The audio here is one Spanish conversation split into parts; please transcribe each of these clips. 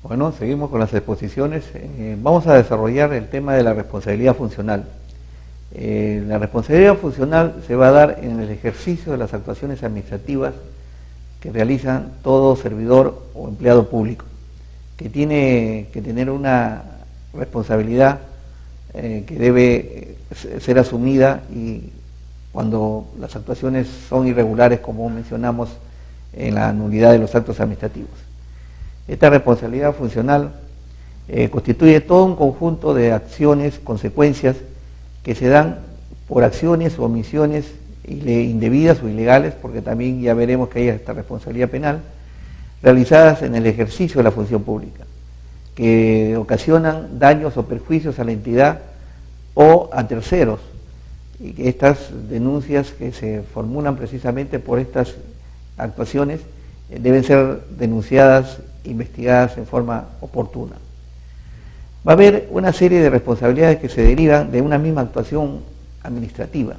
Bueno, seguimos con las exposiciones. Vamos a desarrollar el tema de la responsabilidad funcional. La responsabilidad funcional se va a dar en el ejercicio de las actuaciones administrativas que realizan todo servidor o empleado público, que tiene que tener una responsabilidad que debe ser asumida y cuando las actuaciones son irregulares, como mencionamos en la nulidad de los actos administrativos. Esta responsabilidad funcional constituye todo un conjunto de acciones, consecuencias que se dan por acciones o omisiones indebidas o ilegales, porque también ya veremos que hay esta responsabilidad penal, realizadas en el ejercicio de la función pública, que ocasionan daños o perjuicios a la entidad o a terceros, y que estas denuncias que se formulan precisamente por estas actuaciones deben ser denunciadas, investigadas en forma oportuna. Va a haber una serie de responsabilidades que se derivan de una misma actuación administrativa.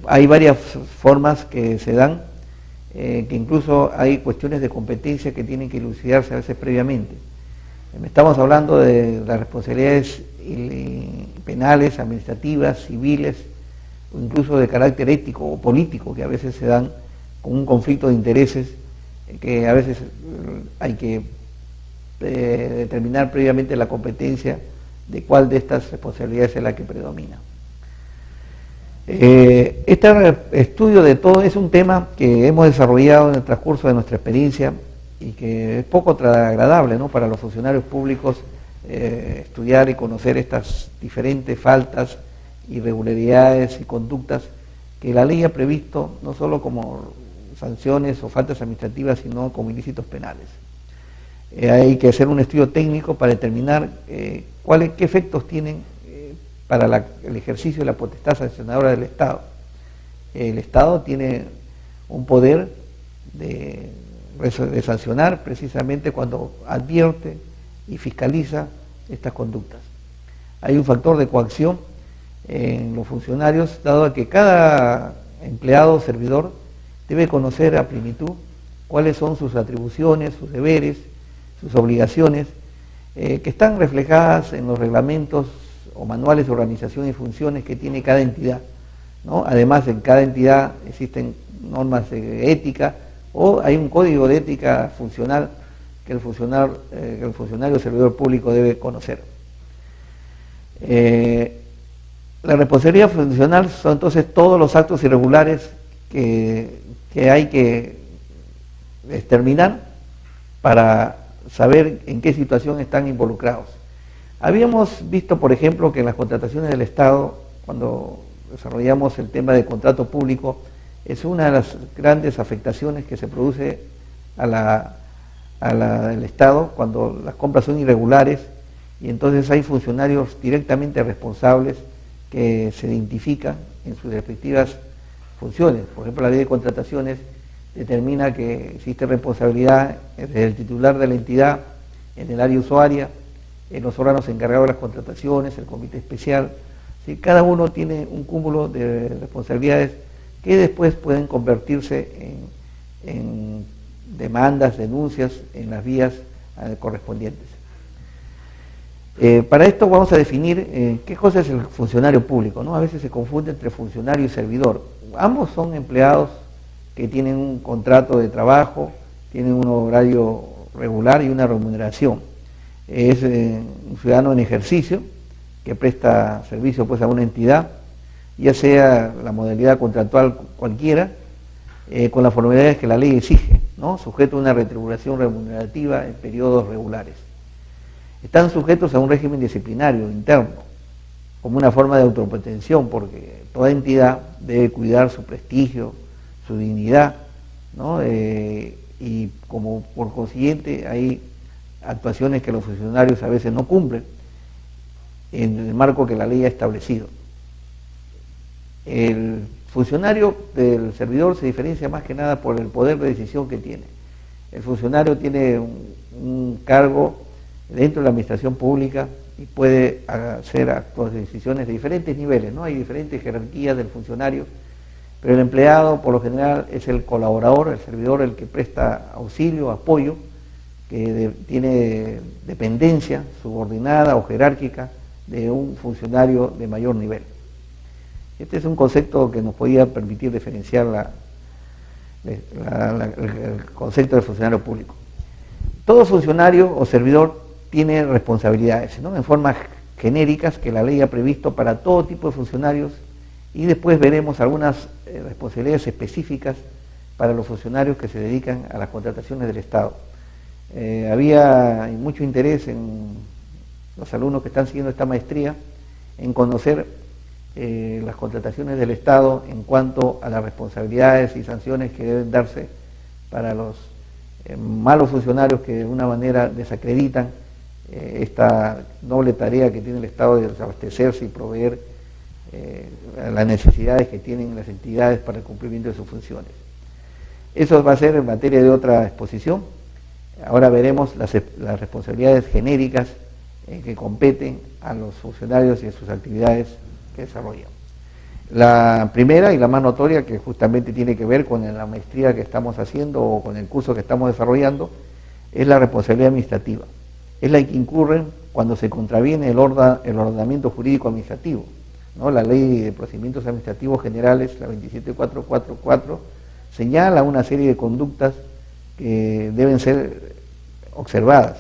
Hay varias formas que se dan, que incluso hay cuestiones de competencia que tienen que elucidarse a veces previamente. Estamos hablando de las responsabilidades penales, administrativas, civiles, o incluso de carácter ético o político, que a veces se dan con un conflicto de intereses que a veces hay que determinar previamente la competencia de cuál de estas responsabilidades es la que predomina. Este estudio de todo es un tema que hemos desarrollado en el transcurso de nuestra experiencia y que es poco agradable, ¿no?, para los funcionarios públicos estudiar y conocer estas diferentes faltas, irregularidades y conductas que la ley ha previsto no solo como sanciones o faltas administrativas, sino como ilícitos penales. Hay que hacer un estudio técnico para determinar qué efectos tienen para el ejercicio de la potestad sancionadora del Estado. El Estado tiene un poder de sancionar precisamente cuando advierte y fiscaliza estas conductas. Hay un factor de coacción en los funcionarios, dado que cada empleado o servidor debe conocer a plenitud cuáles son sus atribuciones, sus deberes, sus obligaciones, que están reflejadas en los reglamentos o manuales de organización y funciones que tiene cada entidad, ¿no? Además, en cada entidad existen normas de ética o hay un código de ética funcional que el funcionario o servidor público debe conocer. La responsabilidad funcional son entonces todos los actos irregulares que hay que determinar para saber en qué situación están involucrados. Habíamos visto, por ejemplo, que en las contrataciones del Estado, cuando desarrollamos el tema de contrato público, es una de las grandes afectaciones que se produce al Estado cuando las compras son irregulares y entonces hay funcionarios directamente responsables que se identifican en sus respectivas funciones. Por ejemplo, la ley de contrataciones determina que existe responsabilidad del titular de la entidad en el área usuaria, en los órganos encargados de las contrataciones, el comité especial. ¿Sí? Cada uno tiene un cúmulo de responsabilidades que después pueden convertirse en demandas, denuncias en las vías correspondientes. Para esto vamos a definir qué cosa es el funcionario público, ¿no? A veces se confunde entre funcionario y servidor. Ambos son empleados que tienen un contrato de trabajo, tienen un horario regular y una remuneración. Es un ciudadano en ejercicio que presta servicio pues a una entidad, ya sea la modalidad contractual cualquiera, con las formalidades que la ley exige, ¿no?, sujeto a una retribución remunerativa en periodos regulares. Están sujetos a un régimen disciplinario interno, como una forma de autoprotección, porque toda entidad debe cuidar su prestigio, su dignidad, ¿no? Y como por consiguiente hay actuaciones que los funcionarios a veces no cumplen en el marco que la ley ha establecido. El funcionario del servidor se diferencia más que nada por el poder de decisión que tiene. El funcionario tiene un cargo dentro de la administración pública y puede hacer decisiones de diferentes niveles, ¿no? Hay diferentes jerarquías del funcionario, pero el empleado por lo general es el colaborador, el servidor, el que presta auxilio, apoyo, que tiene dependencia subordinada o jerárquica de un funcionario de mayor nivel. Este es un concepto que nos podía permitir diferenciar el concepto de funcionario público. Todo funcionario o servidor tiene responsabilidades, ¿no?, en formas genéricas que la ley ha previsto para todo tipo de funcionarios, y después veremos algunas responsabilidades específicas para los funcionarios que se dedican a las contrataciones del Estado. Había mucho interés en los alumnos que están siguiendo esta maestría en conocer las contrataciones del Estado en cuanto a las responsabilidades y sanciones que deben darse para los malos funcionarios que de una manera desacreditan esta noble tarea que tiene el Estado de abastecerse y proveer las necesidades que tienen las entidades para el cumplimiento de sus funciones. Eso va a ser en materia de otra exposición. Ahora veremos las responsabilidades genéricas que competen a los funcionarios y a sus actividades que desarrollan. La primera y la más notoria, que justamente tiene que ver con la maestría que estamos haciendo o con el curso que estamos desarrollando, es la responsabilidad administrativa. Es la que incurre cuando se contraviene el ordenamiento jurídico administrativo, ¿no? La Ley de Procedimientos Administrativos Generales, la 27444, señala una serie de conductas que deben ser observadas.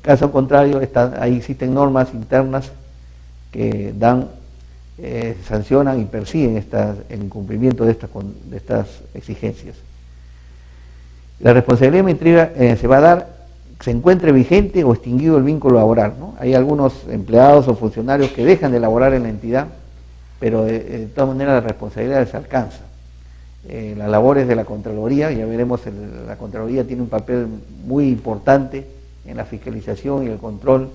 Caso contrario, ahí existen normas internas que sancionan y persiguen el incumplimiento de estas exigencias. La responsabilidad administrativa se va a dar, se encuentre vigente o extinguido el vínculo laboral, ¿no? Hay algunos empleados o funcionarios que dejan de laborar en la entidad, pero de todas maneras la responsabilidad se alcanza. Las labores de la Contraloría, ya veremos, la Contraloría tiene un papel muy importante en la fiscalización y el control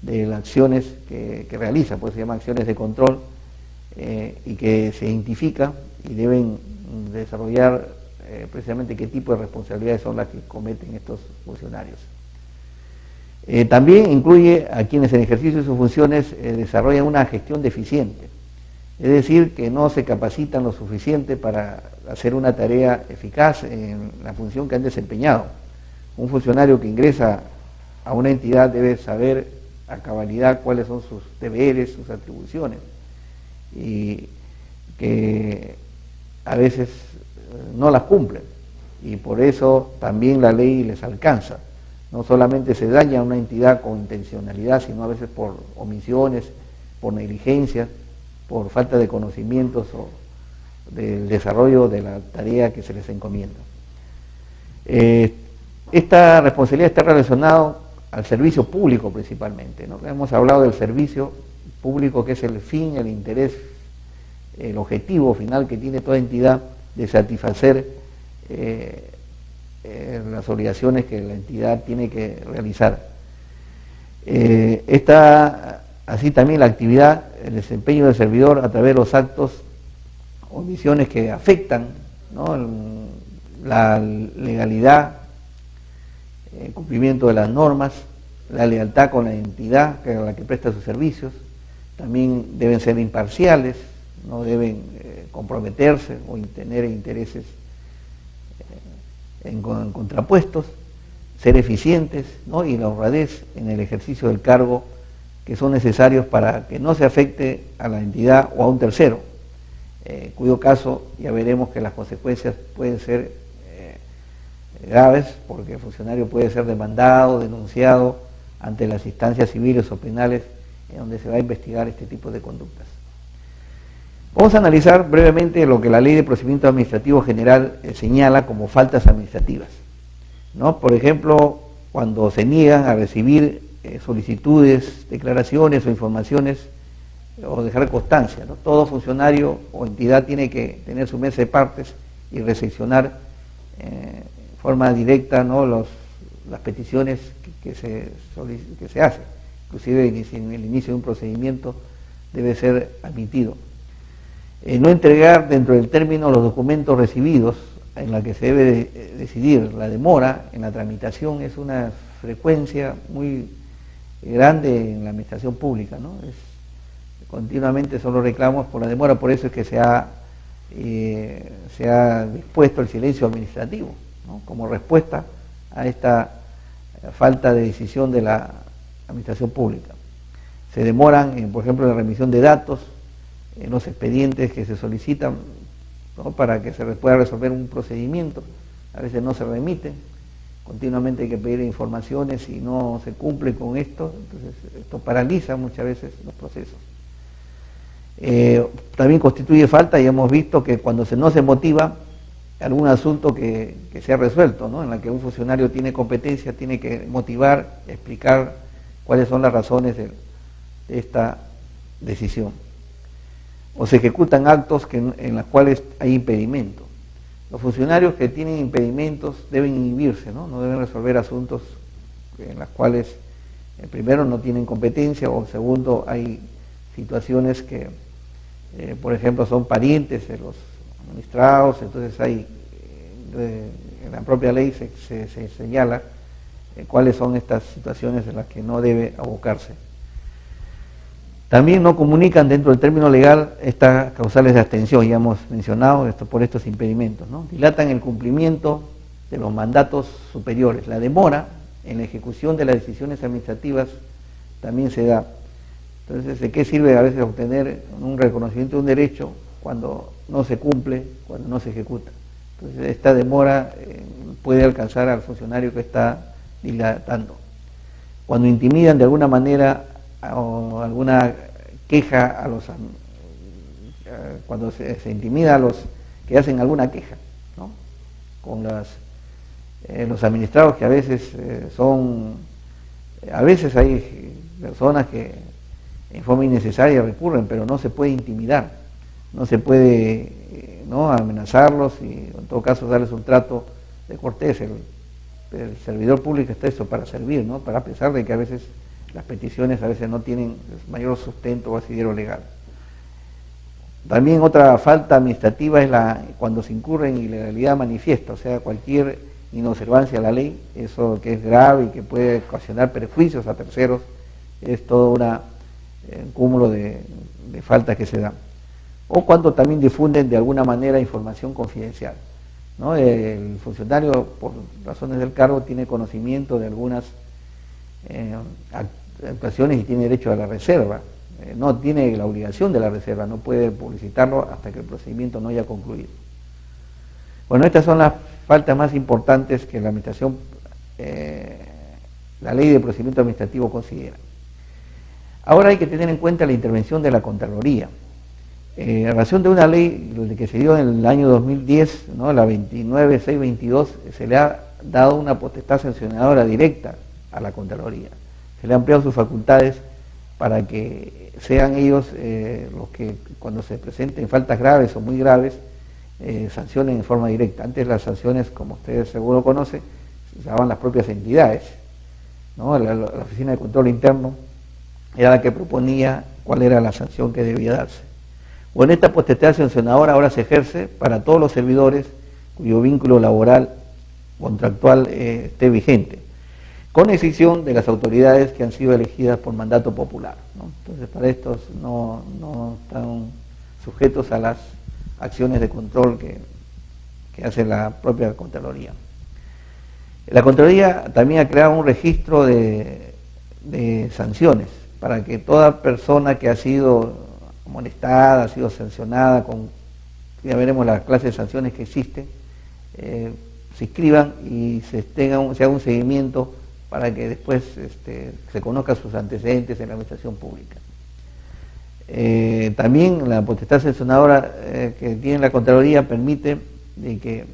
de las acciones que realiza, pues se llaman acciones de control, y que se identifica y deben desarrollar precisamente qué tipo de responsabilidades son las que cometen estos funcionarios. También incluye a quienes en ejercicio de sus funciones desarrollan una gestión deficiente, es decir, que no se capacitan lo suficiente para hacer una tarea eficaz en la función que han desempeñado. Un funcionario que ingresa a una entidad debe saber a cabalidad cuáles son sus deberes, sus atribuciones, y que a veces no las cumplen, y por eso también la ley les alcanza. No solamente se daña a una entidad con intencionalidad, sino a veces por omisiones, por negligencia, por falta de conocimientos o del desarrollo de la tarea que se les encomienda. Esta responsabilidad está relacionada al servicio público principalmente, ¿no? Hemos hablado del servicio público, que es el fin, el interés, el objetivo final que tiene toda entidad de satisfacer las obligaciones que la entidad tiene que realizar. Está así también la actividad, el desempeño del servidor a través de los actos o misiones que afectan, ¿no?, la legalidad, el cumplimiento de las normas, la lealtad con la entidad a la que presta sus servicios. También deben ser imparciales, no deben comprometerse o tener intereses contrapuestos, ser eficientes, ¿no?, y la honradez en el ejercicio del cargo, que son necesarios para que no se afecte a la entidad o a un tercero, cuyo caso ya veremos que las consecuencias pueden ser graves, porque el funcionario puede ser demandado, denunciado ante las instancias civiles o penales en donde se va a investigar este tipo de conductas. Vamos a analizar brevemente lo que la Ley de Procedimiento Administrativo General señala como faltas administrativas, ¿no? Por ejemplo, cuando se niegan a recibir solicitudes, declaraciones o informaciones, o dejar constancia, ¿no? Todo funcionario o entidad tiene que tener su mesa de partes y recepcionar de forma directa, ¿no?, las peticiones que se hacen. Inclusive en el inicio de un procedimiento debe ser admitido. No entregar dentro del término los documentos recibidos, en la que se debe decidir. La demora en la tramitación es una frecuencia muy grande en la administración pública, ¿no? Continuamente son los reclamos por la demora, por eso es que se ha dispuesto el silencio administrativo, ¿no?, como respuesta a falta de decisión de la administración pública. Se demoran, por ejemplo, en la remisión de datos, en los expedientes que se solicitan, ¿no?, para que se pueda resolver un procedimiento. A veces no se remiten, continuamente hay que pedir informaciones y no se cumple con esto, entonces esto paraliza muchas veces los procesos. También constituye falta, y hemos visto que cuando no se motiva algún asunto que se ha resuelto, ¿no?, en la que un funcionario tiene competencia, tiene que motivar, explicar cuáles son las razones de esta decisión. O se ejecutan actos en los cuales hay impedimentos. Los funcionarios que tienen impedimentos deben inhibirse, ¿no? No deben resolver asuntos en los cuales, primero, no tienen competencia, o segundo, hay situaciones que, por ejemplo, son parientes de los administrados, entonces hay, en la propia ley se señala cuáles son estas situaciones en las que no debe abocarse. También no comunican dentro del término legal estas causales de abstención, ya hemos mencionado esto, por estos impedimentos, ¿no? Dilatan el cumplimiento de los mandatos superiores. La demora en la ejecución de las decisiones administrativas también se da. Entonces, ¿de qué sirve a veces obtener un reconocimiento de un derecho cuando no se cumple, cuando no se ejecuta? Entonces, esta demora puede alcanzar al funcionario que está dilatando. Cuando intimidan de alguna manera o alguna queja a los, cuando se intimida a los que hacen alguna queja, ¿no?, con los administrados, que a veces a veces hay personas que en forma innecesaria recurren, pero no se puede intimidar, no se puede ¿no?, amenazarlos, y en todo caso darles un trato de cortés. El servidor público está eso para servir, ¿no?, para, a pesar de que a veces las peticiones a veces no tienen mayor sustento o asidero legal. También otra falta administrativa es cuando se incurre en ilegalidad manifiesta, o sea, cualquier inobservancia a la ley, eso que es grave y que puede ocasionar perjuicios a terceros, es todo un cúmulo de faltas que se dan. O cuando también difunden de alguna manera información confidencial, ¿no? El funcionario, por razones del cargo, tiene conocimiento de algunas actuaciones y tiene derecho a la reserva. No tiene la obligación de la reserva, no puede publicitarlo hasta que el procedimiento no haya concluido. Bueno, estas son las faltas más importantes que la administración, la ley de procedimiento administrativo considera. Ahora hay que tener en cuenta la intervención de la Contraloría. A razón de una ley que se dio en el año 2010, ¿no?, la 29622, se le ha dado una potestad sancionadora directa a la Contraloría. Se le han ampliado sus facultades para que sean ellos los que, cuando se presenten faltas graves o muy graves, sancionen en forma directa. Antes las sanciones, como ustedes seguro conocen, se daban las propias entidades, ¿no? La Oficina de Control Interno era la que proponía cuál era la sanción que debía darse. Bueno, esta potestad sancionadora ahora se ejerce para todos los servidores cuyo vínculo laboral contractual esté vigente, con excepción de las autoridades que han sido elegidas por mandato popular, ¿no? Entonces, para estos no están sujetos a las acciones de control que hace la propia Contraloría. La Contraloría también ha creado un registro de sanciones para que toda persona que ha sido amonestada, ha sido sancionada, ya veremos las clases de sanciones que existen, se inscriban y se haga un seguimiento para que después se conozcan sus antecedentes en la administración pública. También la potestad sancionadora que tiene la Contraloría permite de que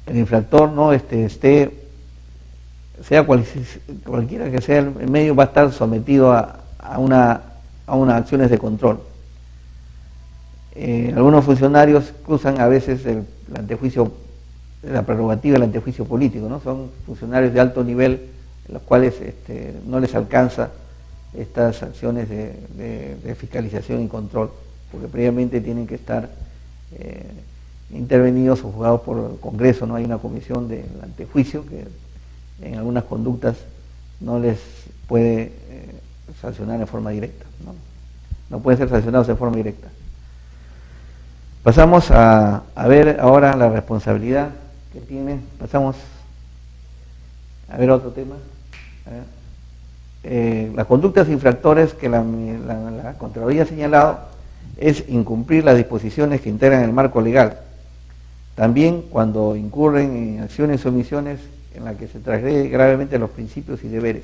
el infractor no sea cualquiera que sea el medio, va a estar sometido a unas acciones de control. Algunos funcionarios cruzan a veces el antejuicio, la prerrogativa del antejuicio político, ¿no? Son funcionarios de alto nivel, en los cuales no les alcanza estas acciones de fiscalización y control, porque previamente tienen que estar intervenidos o juzgados por el Congreso, ¿no? Hay una comisión del antejuicio que en algunas conductas no les puede sancionar en forma directa, no pueden ser sancionados en forma directa. Pasamos a ver ahora la responsabilidad que tiene, pasamos A ver, otro tema. Las conductas infractores que la Contraloría ha señalado es incumplir las disposiciones que integran el marco legal. También cuando incurren en acciones o omisiones en las que se transgrede gravemente los principios y deberes.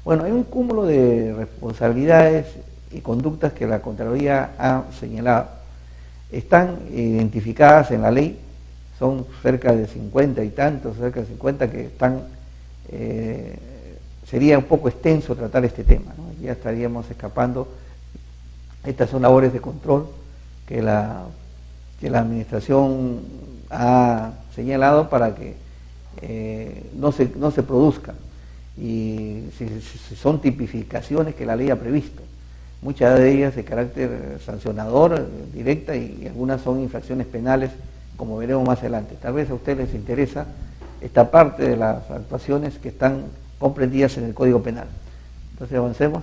Bueno, hay un cúmulo de responsabilidades y conductas que la Contraloría ha señalado. Están identificadas en la ley, son cerca de 50 y tantos, cerca de 50 que están... sería un poco extenso tratar este tema, ¿no? Ya estaríamos escapando. Estas son labores de control que la administración ha señalado para que no se produzcan, y si son tipificaciones que la ley ha previsto, muchas de ellas de carácter sancionador directa, y algunas son infracciones penales, como veremos más adelante. Tal vez a ustedes les interesa esta parte de las actuaciones que están comprendidas en el Código Penal. Entonces avancemos.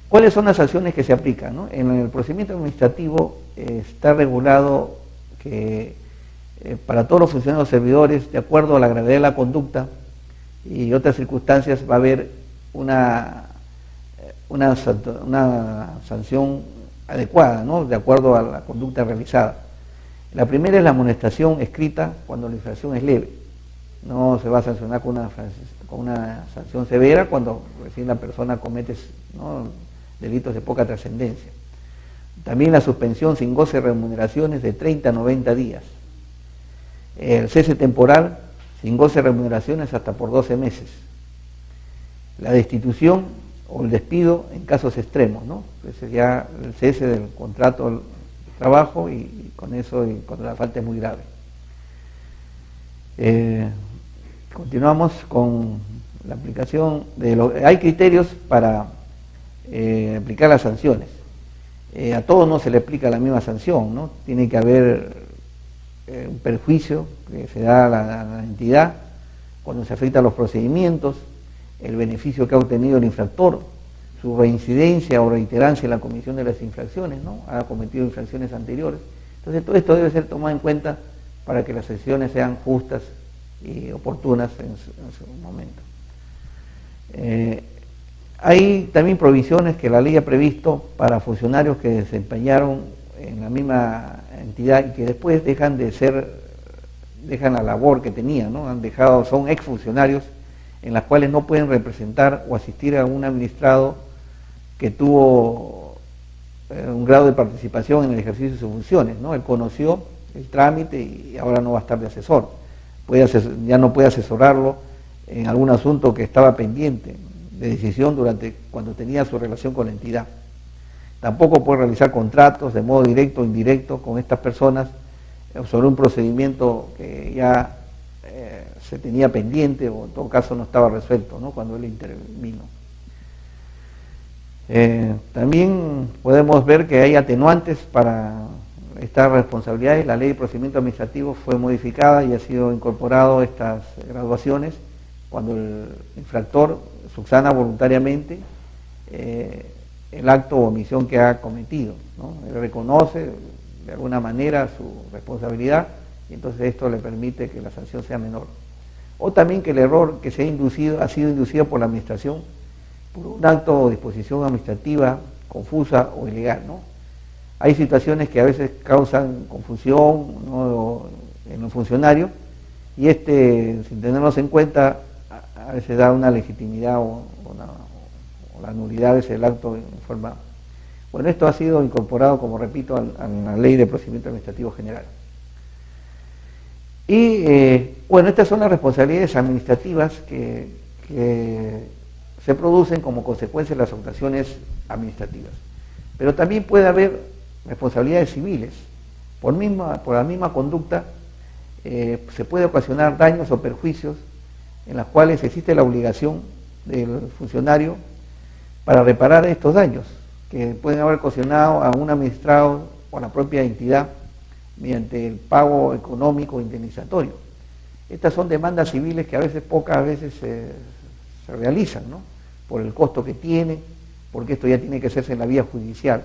¿Cuáles son las sanciones que se aplican, ¿no? En el procedimiento administrativo está regulado que para todos los funcionarios servidores, de acuerdo a la gravedad de la conducta y otras circunstancias, va a haber una sanción adecuada, ¿no? De acuerdo a la conducta realizada. La primera es la amonestación escrita cuando la infracción es leve. No se va a sancionar con una sanción severa cuando recién la persona comete, ¿no?, delitos de poca trascendencia. También la suspensión sin goce de remuneraciones de 30 a 90 días. El cese temporal sin goce de remuneraciones hasta por 12 meses. La destitución o el despido en casos extremos, ¿no? Ese ya el cese del contrato de trabajo, y con eso, y cuando la falta es muy grave. Continuamos con la aplicación de hay criterios para aplicar las sanciones. A todos no se le aplica la misma sanción, ¿no? Tiene que haber un perjuicio que se da a la entidad cuando se afectan los procedimientos, el beneficio que ha obtenido el infractor, su reincidencia o reiterancia en la comisión de las infracciones, ¿no? Ha cometido infracciones anteriores. Entonces todo esto debe ser tomado en cuenta para que las sanciones sean justas y oportunas en su momento. Hay también provisiones que la ley ha previsto para funcionarios que desempeñaron en la misma entidad y que después dejan la labor que tenían, ¿no? Son exfuncionarios en las cuales no pueden representar o asistir a un administrado que tuvo un grado de participación en el ejercicio de sus funciones, ¿no? Él conoció el trámite y ahora no va a estar de asesor. Ya no puede asesorarlo en algún asunto que estaba pendiente de decisión cuando tenía su relación con la entidad. Tampoco puede realizar contratos de modo directo o indirecto con estas personas sobre un procedimiento que ya se tenía pendiente, o en todo caso no estaba resuelto, ¿no?, cuando él intervino. También podemos ver que hay atenuantes para estas responsabilidades. La ley de procedimiento administrativo fue modificada y ha sido incorporado estas graduaciones cuando el infractor subsana voluntariamente el acto o omisión que ha cometido, ¿no? Él reconoce de alguna manera su responsabilidad, y entonces esto le permite que la sanción sea menor. O también que el error que ha sido inducido por la administración por un acto o disposición administrativa confusa o ilegal, ¿no? Hay situaciones que a veces causan confusión, ¿no?, en los funcionarios, y sin tenerlos en cuenta, a veces da una legitimidad o la nulidad de ese acto informado. Bueno, esto ha sido incorporado, como repito, a la Ley de Procedimiento Administrativo General. Y bueno, estas son las responsabilidades administrativas que se producen como consecuencia de las actuaciones administrativas. Pero también puede haber responsabilidades civiles. Por la misma conducta se puede ocasionar daños o perjuicios en las cuales existe la obligación del funcionario para reparar estos daños que pueden haber ocasionado a un administrado o a la propia entidad mediante el pago económico indemnizatorio. Estas son demandas civiles que pocas veces se realizan, ¿no?, por el costo que tiene, porque esto ya tiene que hacerse en la vía judicial.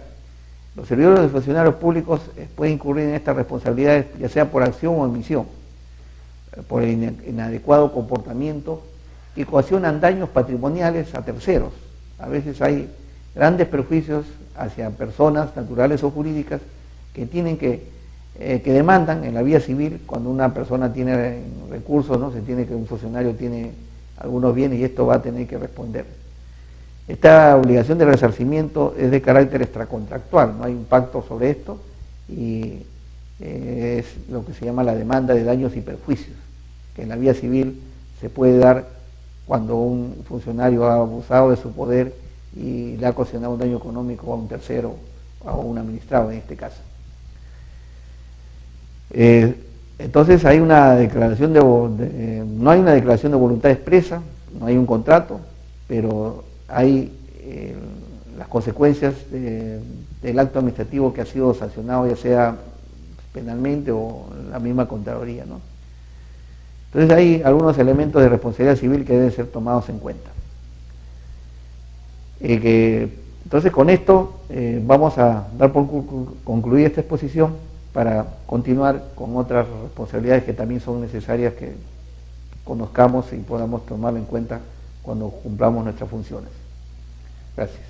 Los servidores de funcionarios públicos pueden incurrir en estas responsabilidades, ya sea por acción o omisión, por el inadecuado comportamiento que ocasionan daños patrimoniales a terceros. A veces hay grandes perjuicios hacia personas naturales o jurídicas que tienen que demandan en la vía civil cuando una persona tiene recursos, ¿no? Se entiende que un funcionario tiene algunos bienes y esto va a tener que responder. Esta obligación de resarcimiento es de carácter extracontractual, no hay un pacto sobre esto y es lo que se llama la demanda de daños y perjuicios, que en la vía civil se puede dar cuando un funcionario ha abusado de su poder y le ha ocasionado un daño económico a un tercero o a un administrado en este caso. Entonces hay una declaración no hay una declaración de voluntad expresa, no hay un contrato, pero hay las consecuencias del acto administrativo que ha sido sancionado, ya sea penalmente o la misma Contraloría, ¿no? Entonces hay algunos elementos de responsabilidad civil que deben ser tomados en cuenta. Entonces con esto vamos a dar por concluida esta exposición para continuar con otras responsabilidades que también son necesarias que conozcamos y podamos tomarlo en cuenta cuando cumplamos nuestras funciones. Gracias.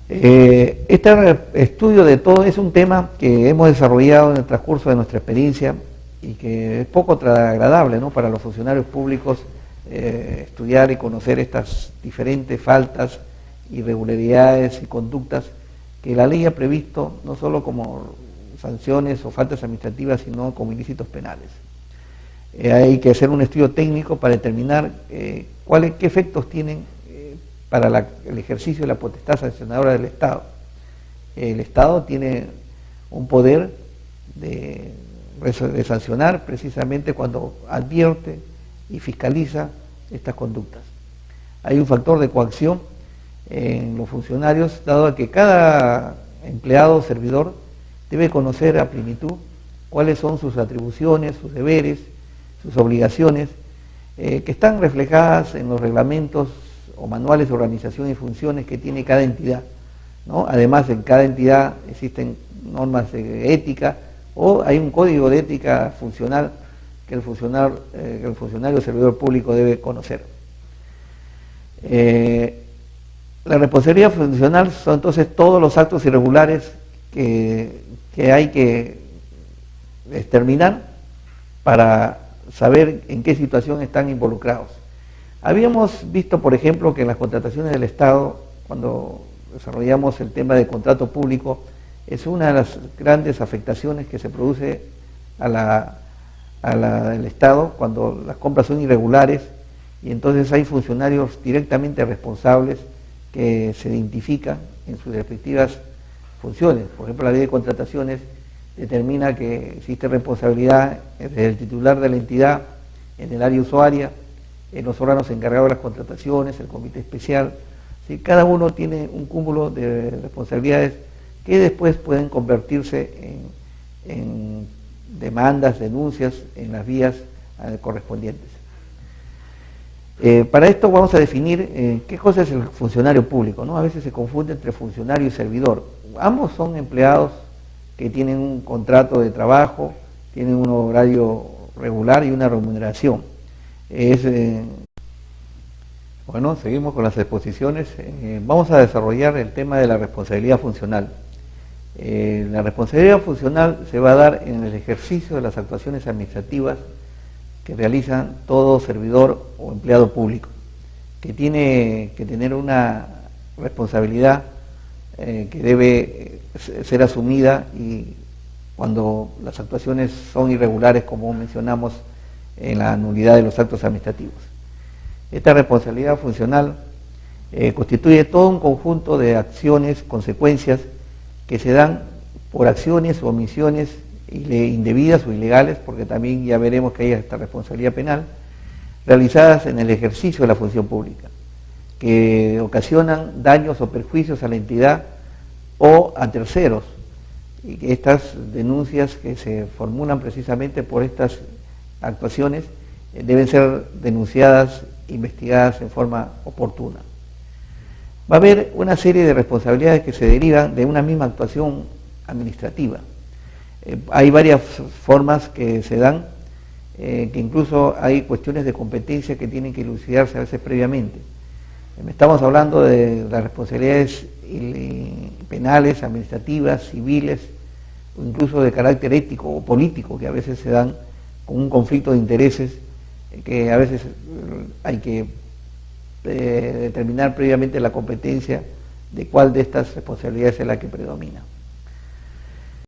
Este estudio de todo es un tema que hemos desarrollado en el transcurso de nuestra experiencia y que es poco agradable, ¿no?, para los funcionarios públicos estudiar y conocer estas diferentes faltas, irregularidades y conductas que la ley ha previsto no solo como sanciones o faltas administrativas, sino como ilícitos penales. Hay que hacer un estudio técnico para determinar qué efectos tienen para el ejercicio de la potestad sancionadora del Estado. El Estado tiene un poder de sancionar precisamente cuando advierte y fiscaliza estas conductas. Hay un factor de coacción en los funcionarios, dado que cada empleado o servidor debe conocer a plenitud cuáles son sus atribuciones, sus deberes, sus obligaciones, que están reflejadas en los reglamentos o manuales de organización y funciones que tiene cada entidad, ¿no? Además, en cada entidad existen normas de ética o hay un código de ética funcional que el funcionario o servidor público debe conocer. La responsabilidad funcional son entonces todos los actos irregulares que hay que determinar para saber en qué situación están involucrados. Habíamos visto, por ejemplo, que en las contrataciones del Estado, cuando desarrollamos el tema de contrato público, es una de las grandes afectaciones que se produce al Estado cuando las compras son irregulares y entonces hay funcionarios directamente responsables que se identifican en sus respectivas funciones. Por ejemplo, la ley de contrataciones determina que existe responsabilidad del titular de la entidad en el área usuaria, en los órganos encargados de las contrataciones, el comité especial. ¿Sí? Cada uno tiene un cúmulo de responsabilidades que después pueden convertirse en demandas, denuncias en las vías correspondientes. Para esto vamos a definir qué cosa es el funcionario público, ¿no? A veces se confunde entre funcionario y servidor. Ambos son empleados que tienen un contrato de trabajo, tienen un horario regular y una remuneración. Bueno, seguimos con las exposiciones. Vamos a desarrollar el tema de la responsabilidad funcional. La responsabilidad funcional se va a dar en el ejercicio de las actuaciones administrativas que realizan todo servidor o empleado público, que tiene que tener una responsabilidad que debe ser asumida y cuando las actuaciones son irregulares, como mencionamos en la nulidad de los actos administrativos. Esta responsabilidad funcional constituye todo un conjunto de acciones, consecuencias que se dan por acciones o omisiones indebidas o ilegales, porque también ya veremos que hay esta responsabilidad penal, realizadas en el ejercicio de la función pública, que ocasionan daños o perjuicios a la entidad o a terceros, y que estas denuncias que se formulan precisamente por estas actuaciones deben ser denunciadas, investigadas en forma oportuna. Va a haber una serie de responsabilidades que se derivan de una misma actuación administrativa. Hay varias formas que se dan que incluso hay cuestiones de competencia que tienen que elucidarse a veces previamente. Estamos hablando de las responsabilidades penales, administrativas, civiles, o incluso de carácter ético o político, que a veces se dan con un conflicto de intereses que a veces hay que determinar previamente la competencia de cuál de estas responsabilidades es la que predomina.